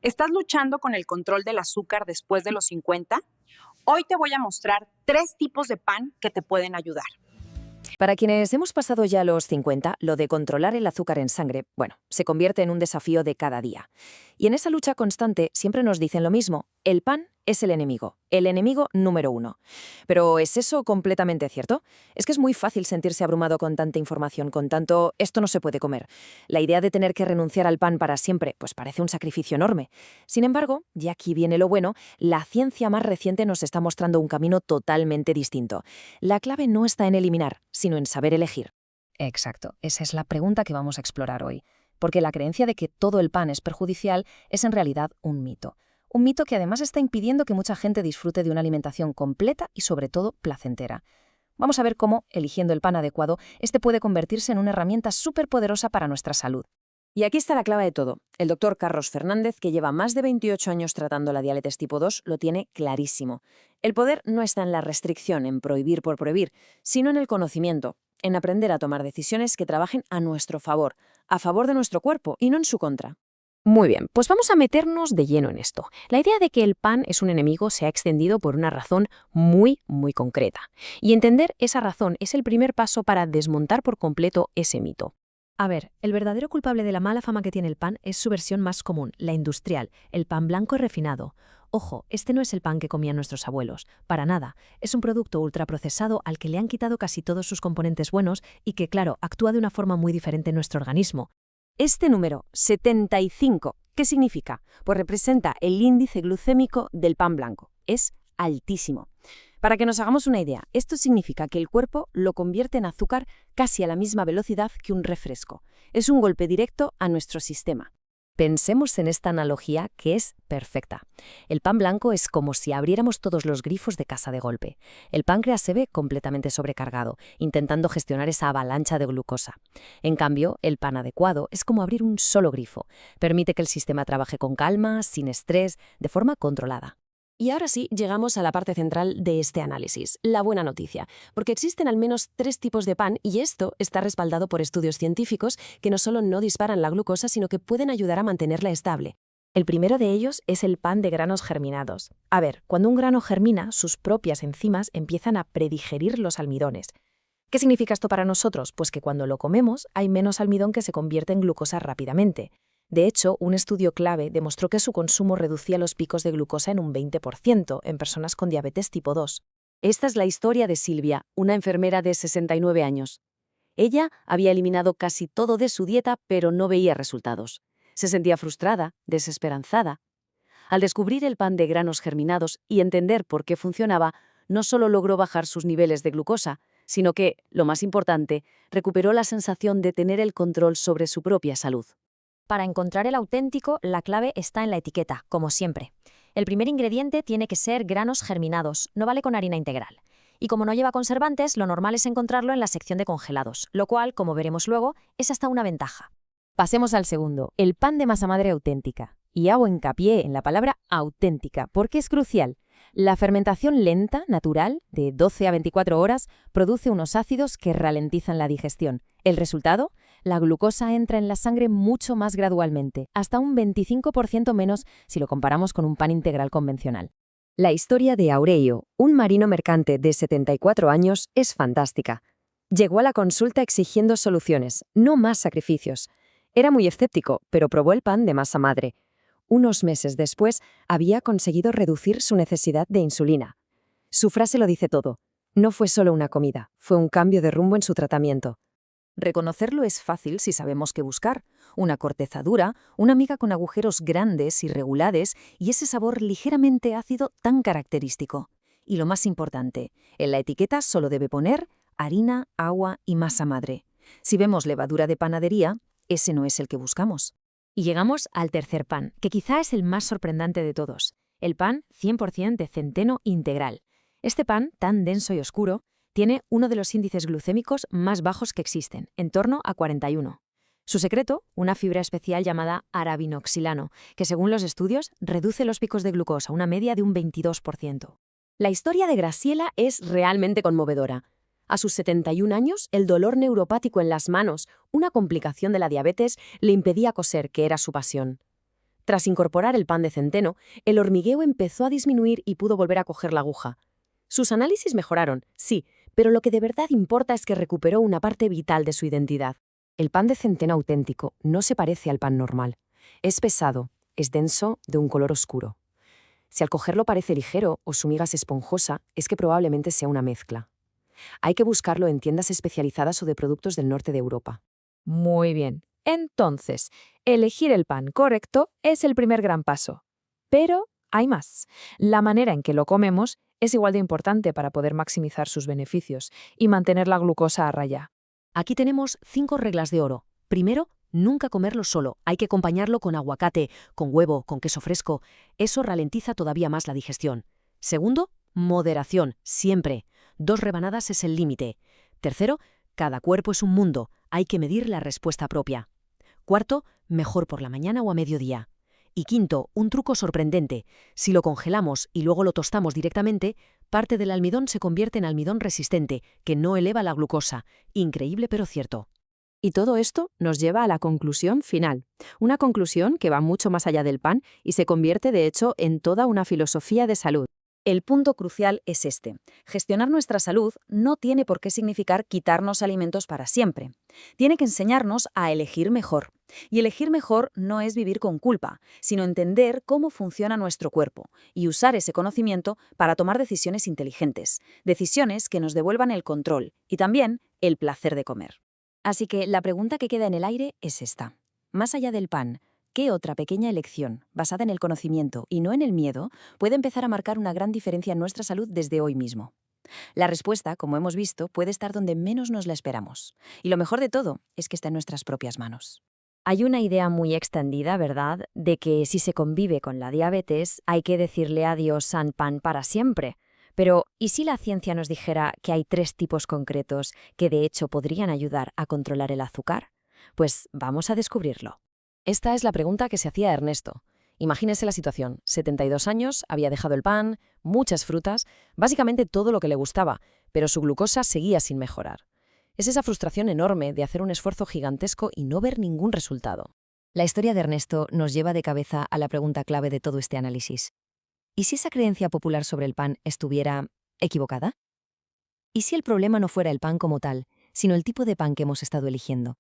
¿Estás luchando con el control del azúcar después de los 50? Hoy te voy a mostrar 3 tipos de pan que te pueden ayudar. Para quienes hemos pasado ya los 50, lo de controlar el azúcar en sangre, bueno, se convierte en un desafío de cada día. Y en esa lucha constante siempre nos dicen lo mismo: el pan es el enemigo número 1. Pero ¿es eso completamente cierto? Es que es muy fácil sentirse abrumado con tanta información, con tanto «esto no se puede comer». La idea de tener que renunciar al pan para siempre, pues parece un sacrificio enorme. Sin embargo, y aquí viene lo bueno, la ciencia más reciente nos está mostrando un camino totalmente distinto. La clave no está en eliminar, sino en saber elegir. Exacto, esa es la pregunta que vamos a explorar hoy. Porque la creencia de que todo el pan es perjudicial es en realidad un mito. Un mito que además está impidiendo que mucha gente disfrute de una alimentación completa y sobre todo placentera. Vamos a ver cómo, eligiendo el pan adecuado, este puede convertirse en una herramienta superpoderosa para nuestra salud. Y aquí está la clave de todo. El doctor Carlos Fernández, que lleva más de 28 años tratando la diabetes tipo 2, lo tiene clarísimo. El poder no está en la restricción, en prohibir por prohibir, sino en el conocimiento, en aprender a tomar decisiones que trabajen a nuestro favor, a favor de nuestro cuerpo y no en su contra. Muy bien, pues vamos a meternos de lleno en esto. La idea de que el pan es un enemigo se ha extendido por una razón muy concreta. Y entender esa razón es el primer paso para desmontar por completo ese mito. A ver, el verdadero culpable de la mala fama que tiene el pan es su versión más común, la industrial, el pan blanco y refinado. Ojo, este no es el pan que comían nuestros abuelos, para nada. Es un producto ultraprocesado al que le han quitado casi todos sus componentes buenos y que, claro, actúa de una forma muy diferente en nuestro organismo. Este número, 75, ¿qué significa? Pues representa el índice glucémico del pan blanco. Es altísimo. Para que nos hagamos una idea, esto significa que el cuerpo lo convierte en azúcar casi a la misma velocidad que un refresco. Es un golpe directo a nuestro sistema. Pensemos en esta analogía que es perfecta. El pan blanco es como si abriéramos todos los grifos de casa de golpe. El páncreas se ve completamente sobrecargado, intentando gestionar esa avalancha de glucosa. En cambio, el pan adecuado es como abrir un solo grifo. Permite que el sistema trabaje con calma, sin estrés, de forma controlada. Y ahora sí, llegamos a la parte central de este análisis, la buena noticia, porque existen al menos 3 tipos de pan y esto está respaldado por estudios científicos que no solo no disparan la glucosa, sino que pueden ayudar a mantenerla estable. El primero de ellos es el pan de granos germinados. A ver, cuando un grano germina, sus propias enzimas empiezan a predigerir los almidones. ¿Qué significa esto para nosotros? Pues que cuando lo comemos hay menos almidón que se convierte en glucosa rápidamente. De hecho, un estudio clave demostró que su consumo reducía los picos de glucosa en un 20% en personas con diabetes tipo 2. Esta es la historia de Silvia, una enfermera de 69 años. Ella había eliminado casi todo de su dieta, pero no veía resultados. Se sentía frustrada, desesperanzada. Al descubrir el pan de granos germinados y entender por qué funcionaba, no solo logró bajar sus niveles de glucosa, sino que, lo más importante, recuperó la sensación de tener el control sobre su propia salud. Para encontrar el auténtico, la clave está en la etiqueta, como siempre. El primer ingrediente tiene que ser granos germinados, no vale con harina integral. Y como no lleva conservantes, lo normal es encontrarlo en la sección de congelados, lo cual, como veremos luego, es hasta una ventaja. Pasemos al segundo, el pan de masa madre auténtica. Y hago hincapié en la palabra auténtica, porque es crucial. La fermentación lenta, natural, de 12 a 24 horas, produce unos ácidos que ralentizan la digestión. ¿El resultado? La glucosa entra en la sangre mucho más gradualmente, hasta un 25% menos si lo comparamos con un pan integral convencional. La historia de Aurelio, un marino mercante de 74 años, es fantástica. Llegó a la consulta exigiendo soluciones, no más sacrificios. Era muy escéptico, pero probó el pan de masa madre. Unos meses después, había conseguido reducir su necesidad de insulina. Su frase lo dice todo. No fue solo una comida, fue un cambio de rumbo en su tratamiento. Reconocerlo es fácil si sabemos qué buscar. Una corteza dura, una miga con agujeros grandes, irregulares y ese sabor ligeramente ácido tan característico. Y lo más importante, en la etiqueta solo debe poner harina, agua y masa madre. Si vemos levadura de panadería, ese no es el que buscamos. Y llegamos al tercer pan, que quizá es el más sorprendente de todos. El pan 100% de centeno integral. Este pan, tan denso y oscuro, tiene uno de los índices glucémicos más bajos que existen, en torno a 41. Su secreto, una fibra especial llamada arabinoxilano, que según los estudios reduce los picos de glucosa, una media de un 22%. La historia de Graciela es realmente conmovedora. A sus 71 años, el dolor neuropático en las manos, una complicación de la diabetes, le impedía coser, que era su pasión. Tras incorporar el pan de centeno, el hormigueo empezó a disminuir y pudo volver a coger la aguja. Sus análisis mejoraron, sí, pero lo que de verdad importa es que recuperó una parte vital de su identidad. El pan de centeno auténtico no se parece al pan normal. Es pesado, es denso, de un color oscuro. Si al cogerlo parece ligero o su miga es esponjosa, es que probablemente sea una mezcla. Hay que buscarlo en tiendas especializadas o de productos del norte de Europa. Muy bien. Entonces, elegir el pan correcto es el primer gran paso. Pero hay más. La manera en que lo comemos es igual de importante para poder maximizar sus beneficios y mantener la glucosa a raya. Aquí tenemos 5 reglas de oro. Primero, nunca comerlo solo. Hay que acompañarlo con aguacate, con huevo, con queso fresco. Eso ralentiza todavía más la digestión. Segundo, moderación, siempre. 2 rebanadas es el límite. Tercero, cada cuerpo es un mundo. Hay que medir la respuesta propia. Cuarto, mejor por la mañana o a mediodía. Y quinto, un truco sorprendente. Si lo congelamos y luego lo tostamos directamente, parte del almidón se convierte en almidón resistente, que no eleva la glucosa. Increíble pero cierto. Y todo esto nos lleva a la conclusión final. Una conclusión que va mucho más allá del pan y se convierte, de hecho, en toda una filosofía de salud. El punto crucial es este. Gestionar nuestra salud no tiene por qué significar quitarnos alimentos para siempre. Tiene que enseñarnos a elegir mejor. Y elegir mejor no es vivir con culpa, sino entender cómo funciona nuestro cuerpo y usar ese conocimiento para tomar decisiones inteligentes, decisiones que nos devuelvan el control y también el placer de comer. Así que la pregunta que queda en el aire es esta. Más allá del pan, ¿qué otra pequeña elección, basada en el conocimiento y no en el miedo, puede empezar a marcar una gran diferencia en nuestra salud desde hoy mismo? La respuesta, como hemos visto, puede estar donde menos nos la esperamos. Y lo mejor de todo es que está en nuestras propias manos. Hay una idea muy extendida, ¿verdad?, de que si se convive con la diabetes hay que decirle adiós al pan para siempre. Pero, ¿y si la ciencia nos dijera que hay 3 tipos concretos que de hecho podrían ayudar a controlar el azúcar? Pues vamos a descubrirlo. Esta es la pregunta que se hacía Ernesto. Imagínese la situación. 72 años, había dejado el pan, muchas frutas, básicamente todo lo que le gustaba, pero su glucosa seguía sin mejorar. Es esa frustración enorme de hacer un esfuerzo gigantesco y no ver ningún resultado. La historia de Ernesto nos lleva de cabeza a la pregunta clave de todo este análisis. ¿Y si esa creencia popular sobre el pan estuviera equivocada? ¿Y si el problema no fuera el pan como tal, sino el tipo de pan que hemos estado eligiendo?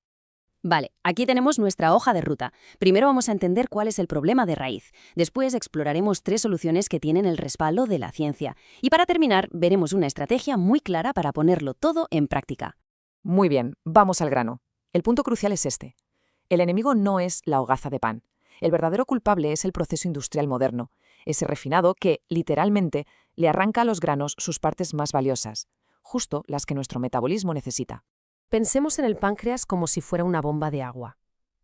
Vale, aquí tenemos nuestra hoja de ruta. Primero vamos a entender cuál es el problema de raíz. Después exploraremos 3 soluciones que tienen el respaldo de la ciencia. Y para terminar, veremos una estrategia muy clara para ponerlo todo en práctica. Muy bien, vamos al grano. El punto crucial es este. El enemigo no es la hogaza de pan. El verdadero culpable es el proceso industrial moderno, ese refinado que, literalmente, le arranca a los granos sus partes más valiosas, justo las que nuestro metabolismo necesita. Pensemos en el páncreas como si fuera una bomba de agua.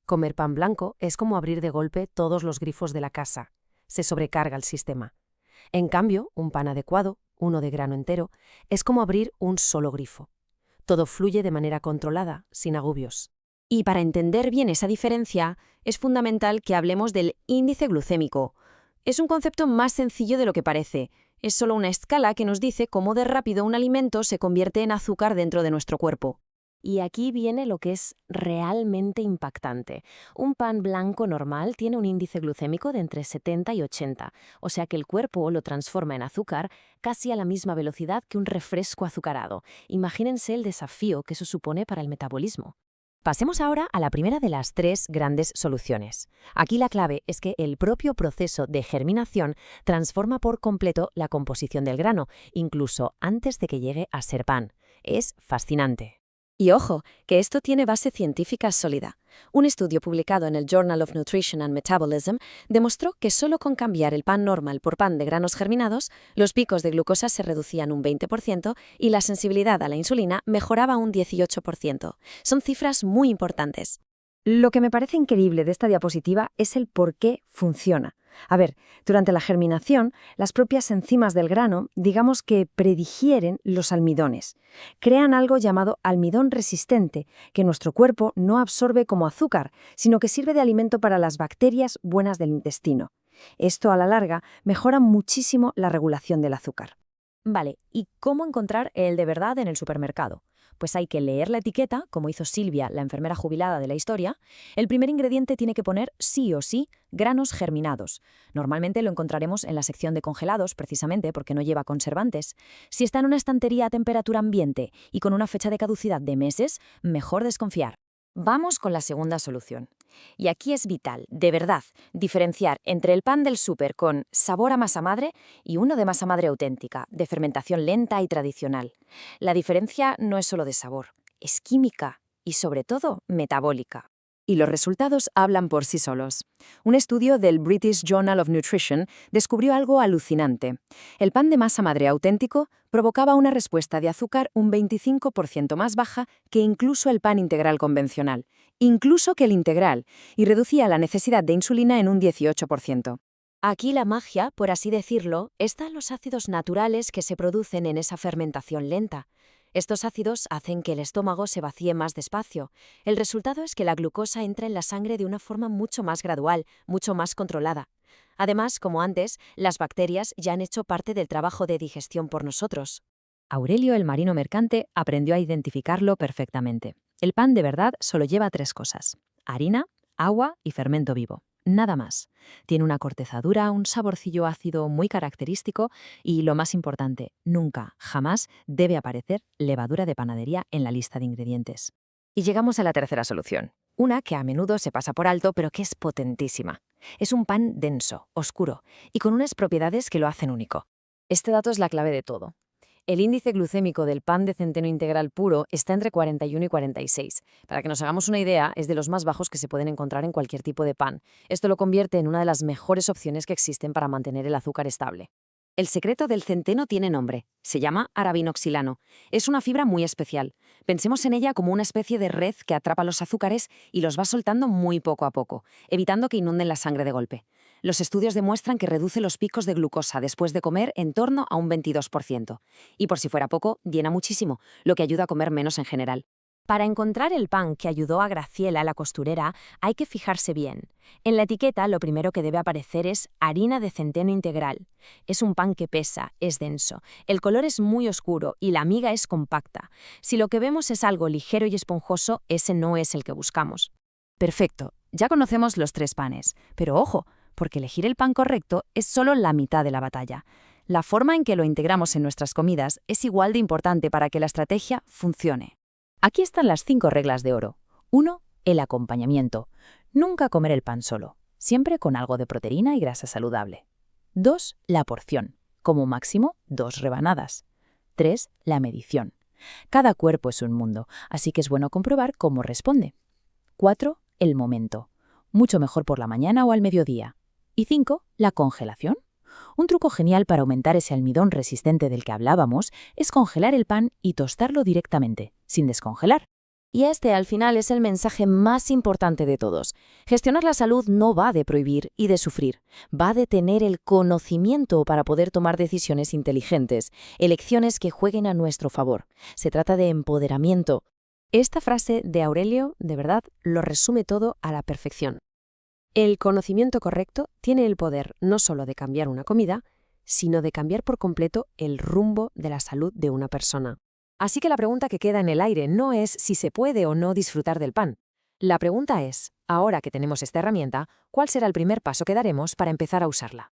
Comer pan blanco es como abrir de golpe todos los grifos de la casa. Se sobrecarga el sistema. En cambio, un pan adecuado, uno de grano entero, es como abrir un solo grifo. Todo fluye de manera controlada, sin agobios. Y para entender bien esa diferencia, es fundamental que hablemos del índice glucémico. Es un concepto más sencillo de lo que parece. Es solo una escala que nos dice cómo de rápido un alimento se convierte en azúcar dentro de nuestro cuerpo. Y aquí viene lo que es realmente impactante. Un pan blanco normal tiene un índice glucémico de entre 70 y 80, o sea que el cuerpo lo transforma en azúcar casi a la misma velocidad que un refresco azucarado. Imagínense el desafío que eso supone para el metabolismo. Pasemos ahora a la primera de las 3 grandes soluciones. Aquí la clave es que el propio proceso de germinación transforma por completo la composición del grano, incluso antes de que llegue a ser pan. Es fascinante. Y ojo, que esto tiene base científica sólida. Un estudio publicado en el Journal of Nutrition and Metabolism demostró que solo con cambiar el pan normal por pan de granos germinados, los picos de glucosa se reducían un 20% y la sensibilidad a la insulina mejoraba un 18%. Son cifras muy importantes. Lo que me parece increíble de esta diapositiva es el por qué funciona. A ver, durante la germinación, las propias enzimas del grano, digamos que predigieren los almidones. Crean algo llamado almidón resistente, que nuestro cuerpo no absorbe como azúcar, sino que sirve de alimento para las bacterias buenas del intestino. Esto, a la larga, mejora muchísimo la regulación del azúcar. Vale, ¿y cómo encontrar el de verdad en el supermercado? Pues hay que leer la etiqueta, como hizo Silvia, la enfermera jubilada de la historia. El primer ingrediente tiene que poner sí o sí granos germinados. Normalmente lo encontraremos en la sección de congelados, precisamente porque no lleva conservantes. Si está en una estantería a temperatura ambiente y con una fecha de caducidad de meses, mejor desconfiar. Vamos con la segunda solución. Y aquí es vital, de verdad, diferenciar entre el pan del súper con sabor a masa madre y uno de masa madre auténtica, de fermentación lenta y tradicional. La diferencia no es solo de sabor, es química y, sobre todo, metabólica. Y los resultados hablan por sí solos. Un estudio del British Journal of Nutrition descubrió algo alucinante. El pan de masa madre auténtico provocaba una respuesta de azúcar un 25% más baja que incluso el pan integral convencional, incluso que el integral, y reducía la necesidad de insulina en un 18%. Aquí la magia, por así decirlo, está en los ácidos naturales que se producen en esa fermentación lenta. Estos ácidos hacen que el estómago se vacíe más despacio. El resultado es que la glucosa entra en la sangre de una forma mucho más gradual, mucho más controlada. Además, como antes, las bacterias ya han hecho parte del trabajo de digestión por nosotros. Aurelio, el marino mercante, aprendió a identificarlo perfectamente. El pan de verdad solo lleva 3 cosas: harina, agua y fermento vivo. Nada más. Tiene una corteza dura, un saborcillo ácido muy característico y, lo más importante, nunca, jamás debe aparecer levadura de panadería en la lista de ingredientes. Y llegamos a la tercera solución, una que a menudo se pasa por alto pero que es potentísima. Es un pan denso, oscuro y con unas propiedades que lo hacen único. Este dato es la clave de todo. El índice glucémico del pan de centeno integral puro está entre 41 y 46. Para que nos hagamos una idea, es de los más bajos que se pueden encontrar en cualquier tipo de pan. Esto lo convierte en una de las mejores opciones que existen para mantener el azúcar estable. El secreto del centeno tiene nombre. Se llama arabinoxilano. Es una fibra muy especial. Pensemos en ella como una especie de red que atrapa los azúcares y los va soltando muy poco a poco, evitando que inunden la sangre de golpe. Los estudios demuestran que reduce los picos de glucosa después de comer en torno a un 22%. Y por si fuera poco, llena muchísimo, lo que ayuda a comer menos en general. Para encontrar el pan que ayudó a Graciela, la costurera, hay que fijarse bien. En la etiqueta lo primero que debe aparecer es harina de centeno integral. Es un pan que pesa, es denso, el color es muy oscuro y la miga es compacta. Si lo que vemos es algo ligero y esponjoso, ese no es el que buscamos. Perfecto, ya conocemos los 3 panes, pero ojo, porque elegir el pan correcto es solo la mitad de la batalla. La forma en que lo integramos en nuestras comidas es igual de importante para que la estrategia funcione. Aquí están las 5 reglas de oro. 1. El acompañamiento. Nunca comer el pan solo, siempre con algo de proteína y grasa saludable. 2. La porción, como máximo 2 rebanadas. 3. La medición. Cada cuerpo es un mundo, así que es bueno comprobar cómo responde. 4. El momento. Mucho mejor por la mañana o al mediodía. Y 5. La congelación. Un truco genial para aumentar ese almidón resistente del que hablábamos es congelar el pan y tostarlo directamente, sin descongelar. Y este, al final, es el mensaje más importante de todos. Gestionar la salud no va de prohibir y de sufrir, va de tener el conocimiento para poder tomar decisiones inteligentes, elecciones que jueguen a nuestro favor. Se trata de empoderamiento. Esta frase de Aurelio, de verdad, lo resume todo a la perfección. El conocimiento correcto tiene el poder no solo de cambiar una comida, sino de cambiar por completo el rumbo de la salud de una persona. Así que la pregunta que queda en el aire no es si se puede o no disfrutar del pan. La pregunta es, ahora que tenemos esta herramienta, ¿cuál será el primer paso que daremos para empezar a usarla?